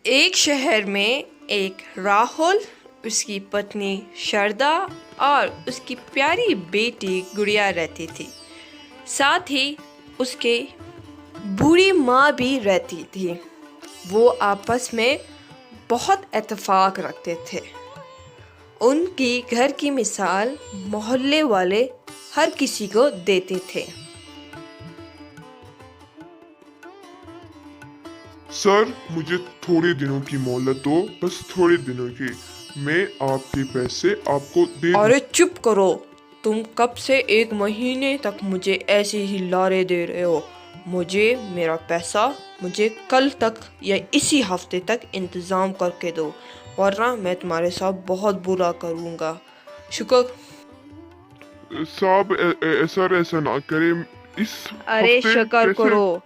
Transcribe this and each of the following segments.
एक शहर में एक राहुल, उसकी पत्नी शारदा और उसकी प्यारी बेटी गुड़िया रहती थी। साथ ही उसके बूढ़ी माँ भी रहती थी। वो आपस में बहुत इत्तेफाक रखते थे। उनकी घर की मिसाल मोहल्ले वाले हर किसी को देते थे। सर, मुझे थोड़े दिनों की मोहलत दो, बस थोड़े दिनों की। मैं आपके पैसे आपको दे अरे चुप करो, तुम कब से 1 महीने तक मुझे ऐसे ही लारे दे रहे हो। मुझे मेरा पैसा मुझे कल तक या इसी हफ्ते तक इंतज़ाम करके दो, वरना मैं तुम्हारे साथ बहुत बुरा करूँगा। शुक्र। साहब, सर ऐसा ना करें। इस अरे हफ्ते शुक्र पैसे करो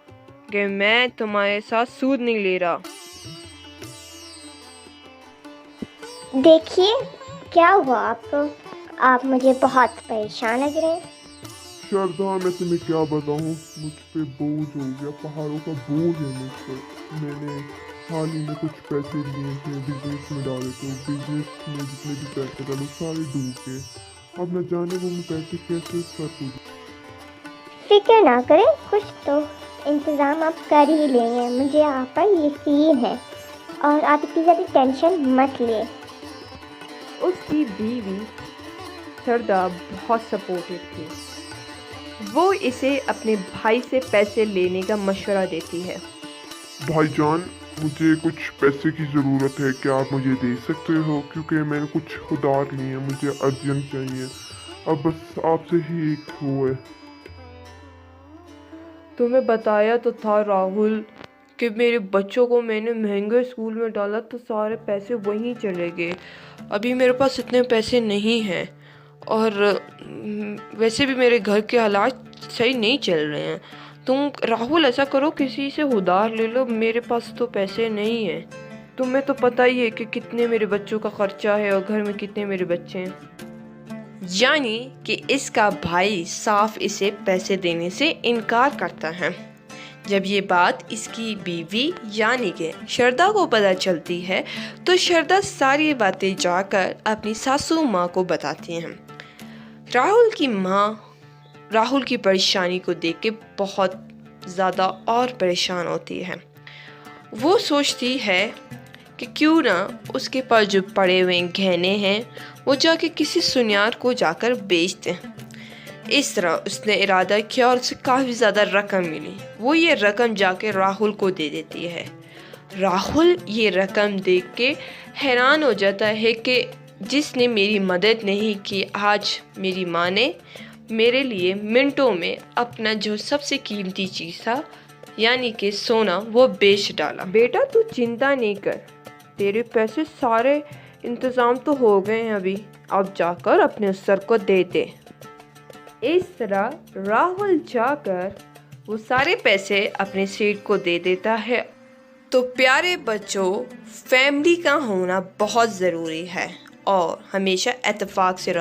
कि मैं तुम्हारे साथ सूद नहीं ले रहा। देखिए, क्या हुआ आपको? आप मुझे बहुत परेशान लग रहे हैं। शारदा, मैं तुम्हें क्या बताऊं, मुझ पे बोझ हो गया, पहाड़ों का बोझ है मुझ पर। मैंने हाल ही में कुछ पैसे लिए थे, बिजनेस में डाले, तो बिजनेस में जितने भी पैसे थे वो सारे डूब गए। अब न जाने वो मैं पैसे कैसे करूँ। फिक्र ना करें, कुछ तो इंतज़ाम आप कर ही लेंगे, मुझे आप पर यकीन है। और आप इतनी ज़्यादा टेंशन मत लिए। उसकी बीवी शारदा बहुत सपोर्टिव थी। वो इसे अपने भाई से पैसे लेने का मशवरा देती है। भाईजान, मुझे कुछ पैसे की ज़रूरत है, क्या आप मुझे दे सकते हो? क्योंकि मैंने कुछ उधार लिए हैं, मुझे अर्जेंट चाहिए। अब बस आपसे ही एक वो है। तुम्हें बताया तो था राहुल कि मेरे बच्चों को मैंने महंगे स्कूल में डाला तो सारे पैसे वहीं चले गए। अभी मेरे पास इतने पैसे नहीं हैं और वैसे भी मेरे घर के हालात सही नहीं चल रहे हैं। तुम राहुल ऐसा करो, किसी से उधार ले लो, मेरे पास तो पैसे नहीं हैं। तुम्हें तो पता ही है कि कितने मेरे बच्चों का खर्चा है और घर में कितने मेरे बच्चे हैं। यानी कि इसका भाई साफ इसे पैसे देने से इनकार करता है। जब ये बात इसकी बीवी यानी कि शारदा को पता चलती है तो शारदा सारी बातें जाकर अपनी सासू माँ को बताती हैं। राहुल की माँ राहुल की परेशानी को देख के बहुत ज़्यादा और परेशान होती है। वो सोचती है कि क्यों ना उसके पास जो पड़े हुए गहने हैं वो जाके किसी सुनियार को जाकर बेच दें। इस तरह उसने इरादा किया और उसे काफ़ी ज़्यादा रकम मिली। वो ये रकम जाके राहुल को दे देती है। राहुल ये रकम देख के हैरान हो जाता है कि जिसने मेरी मदद नहीं की, आज मेरी माँ ने मेरे लिए मिनटों में अपना जो सबसे कीमती चीज़ था यानी कि सोना वो बेच डाला। बेटा तू चिंता नहीं कर, तेरे पैसे सारे इंतज़ाम तो हो गए हैं अभी, अब जाकर अपने सर को दे दे। इस तरह राहुल जाकर वो सारे पैसे अपने सेठ को दे देता है। तो प्यारे बच्चों, फैमिली का होना बहुत ज़रूरी है और हमेशा इत्तेफाक से